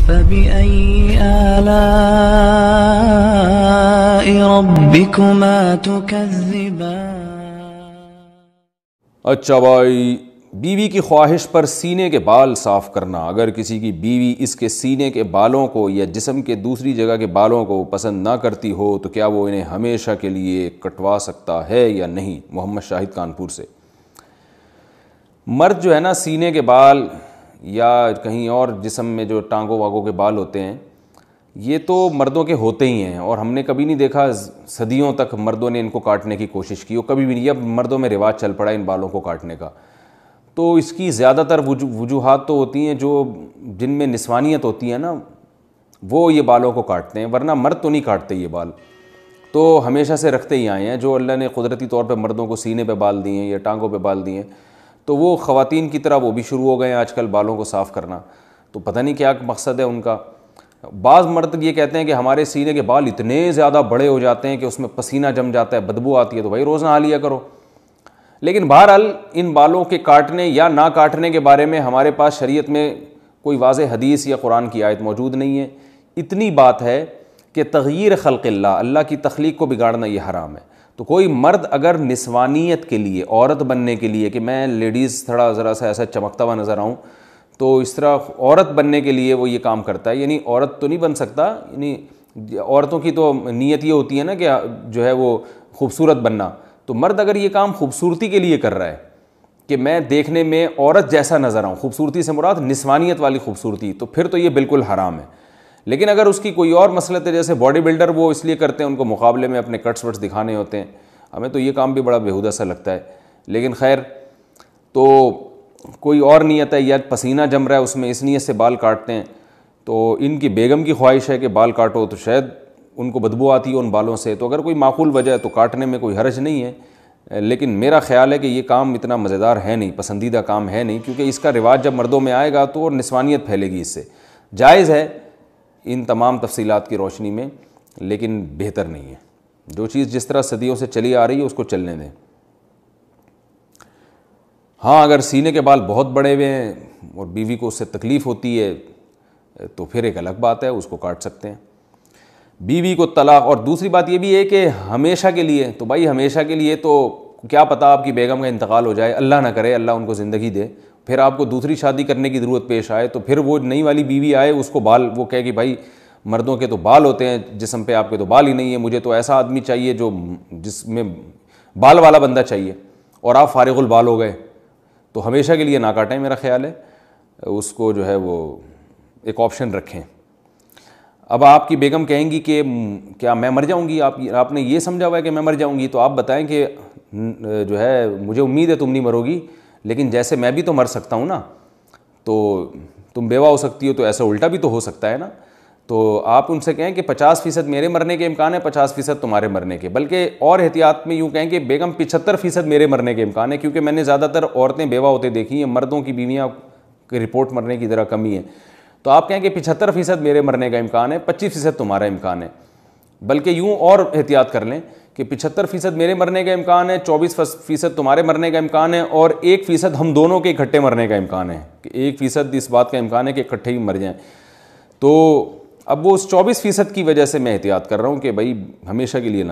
فبأي آلاء ربكما تكذبان۔ اچھا بھائی، بیوی کی خواہش پر سینے کے بال صاف کرنا۔ اگر کسی کی بیوی اس کے سینے کے بالوں کو یا جسم کے دوسری جگہ کے بالوں کو پسند نہ کرتی ہو تو کیا وہ انہیں ہمیشہ کے لیے کٹوا سکتا ہے یا نہیں؟ محمد شاہد کانپور سے۔ مرد جو ہے نا، سینے کے بال یا کہیں اور جسم میں جو ٹانگوں واگوں کے بال ہوتے ہیں، یہ تو مردوں کے ہوتے ہی ہیں، اور ہم نے کبھی نہیں دیکھا صدیوں تک مردوں نے ان کو کاٹنے کی کوشش کی، اور کبھی بھی نہیں۔ اب مردوں میں رواج چل پڑا ان بالوں کو کاٹنے کا۔ تو اس کی زیادہ تر وجوہات تو ہوتی ہیں جو جن میں نسوانیت ہوتی ہے نا، وہ یہ بالوں کو کاٹتے ہیں، ورنہ مرد تو نہیں کاٹتے یہ بال، تو ہمیشہ سے رکھتے ہی آئے ہیں۔ جو اللہ نے قدرتی طور پہ مردوں کو سینے پہ بال دیے ہیں یا ٹانگوں پہ بال دیے ہیں، تو وہ خواتین کی طرح وہ بھی شروع ہو گئے ہیں آج کل بالوں کو صاف کرنا۔ تو پتہ نہیں کیا مقصد ہے ان کا۔ بعض مرد یہ کہتے ہیں کہ ہمارے سینے کے بال اتنے زیادہ بڑے ہو جاتے ہیں کہ اس میں پسینہ جم جاتا ہے، بدبو آتی ہے، تو بھائی روز نہا لیا کرو۔ لیکن بہرحال ان بالوں کے کاٹنے یا نہ کاٹنے کے بارے میں ہمارے پاس شریعت میں کوئی واضح حدیث یا قرآن کی آیت موجود نہیں ہے۔ اتنی بات ہے کہ تغییر خلق اللہ کی تخلیق کو بگاڑنا یہ حرام ہے۔ تو کوئی مرد اگر نسوانیت کے لیے، عورت بننے کے لیے، کہ میں لیڈیز تھوڑا ذرا سا ایسا چمکتا ہوا نظر آؤں، تو اس طرح عورت بننے کے لیے وہ یہ کام کرتا ہے، یعنی عورت تو نہیں بن سکتا، یعنی عورتوں کی تو نیت یہ ہوتی ہے نا کہ جو ہے وہ خوبصورت بننا، تو مرد اگر یہ کام خوبصورتی کے لیے کر رہا ہے کہ میں دیکھنے میں عورت جیسا نظر آؤں، خوبصورتی سے مراد نسوانیت والی خوبصورتی، تو پھر تو یہ بالکل حرام ہے۔ لیکن اگر اس کی کوئی اور مسلط ہے، جیسے باڈی بلڈر وہ اس لیے کرتے ہیں، ان کو مقابلے میں اپنے کٹس وٹس دکھانے ہوتے ہیں، ہمیں تو یہ کام بھی بڑا بیہودہ سا لگتا ہے، لیکن خیر، تو کوئی اور نیت ہے یا پسینہ جم رہا ہے اس میں، اس نیت سے بال کاٹتے ہیں، تو ان کی بیگم کی خواہش ہے کہ بال کاٹو، تو شاید ان کو بدبو آتی ہے ان بالوں سے، تو اگر کوئی معقول وجہ ہے تو کاٹنے میں کوئی حرج نہیں ہے۔ لیکن میرا خیال ہے کہ یہ کام اتنا مزیدار ہے نہیں، پسندیدہ کام ہے نہیں، کیونکہ اس کا رواج جب مردوں میں آئے گا تو اور نسوانیت پھیلے گی اس سے۔ جائز ہے ان تمام تفصیلات کی روشنی میں، لیکن بہتر نہیں ہے۔ جو چیز جس طرح صدیوں سے چلی آ رہی ہے اس کو چلنے دیں۔ ہاں، اگر سینے کے بال بہت بڑے ہوئے ہیں اور بیوی کو اس سے تکلیف ہوتی ہے تو پھر ایک الگ بات ہے، اس کو کاٹ سکتے ہیں۔ بیوی کو طلاق، اور دوسری بات یہ بھی ہے کہ ہمیشہ کے لیے، تو بھائی ہمیشہ کے لیے تو کیا پتہ آپ کی بیگم کا انتقال ہو جائے، اللہ نہ کرے، اللہ ان کو زندگی دے، پھر آپ کو دوسری شادی کرنے کی ضرورت پیش آئے، تو پھر وہ نئی والی بیوی آئے، اس کو بال، وہ کہے کہ بھائی مردوں کے تو بال ہوتے ہیں جسم پہ، آپ کے تو بال ہی نہیں ہیں، مجھے تو ایسا آدمی چاہیے جو جس میں بال والا بندہ چاہیے، اور آپ فارغ البال ہو گئے، تو ہمیشہ کے لیے نہ کاٹیں، میرا خیال ہے اس کو جو ہے وہ ایک آپشن رکھیں۔ اب آپ کی بیگم کہیں گی کہ کیا میں مر جاؤں گی، آپ نے یہ سمجھا ہوا ہے کہ میں مر جاؤں گی، تو آپ بتائیں کہ جو ہے مجھے امید ہے تم نہیں مرو گی، لیکن جیسے میں بھی تو مر سکتا ہوں نا، تو تم بیوہ ہو سکتی ہو، تو ایسا الٹا بھی تو ہو سکتا ہے نا۔ تو آپ ان سے کہیں کہ 50% میرے مرنے کے امکان ہے، 50% تمہارے مرنے کے، بلکہ اور احتیاط میں یوں کہیں کہ بیگم 75% میرے مرنے کے امکان ہے، کیونکہ میں نے زیادہ تر عورتیں بیوہ ہوتے دیکھی ہیں، مردوں کی بیویاں کی رپورٹ مرنے کی ذرا کمی ہے، تو آپ کہیں کہ 75% میرے مرنے کا امکان ہے، 25% تمہارا امکان ہے، بلکہ یوں اور احتیاط کر لیں کہ 75% میرے مرنے کا امکان ہے، 24% تمہارے مرنے کا امکان ہے، اور 1% ہم دونوں کے اکٹھے مرنے کا امکان ہے، کہ 1% اس بات کا امکان ہے کہ اکٹھے ہی مر جائیں۔ تو اب وہ اس 24% کی وجہ سے میں احتیاط کر رہا ہوں کہ بھائی ہمیشہ کے لیے نہ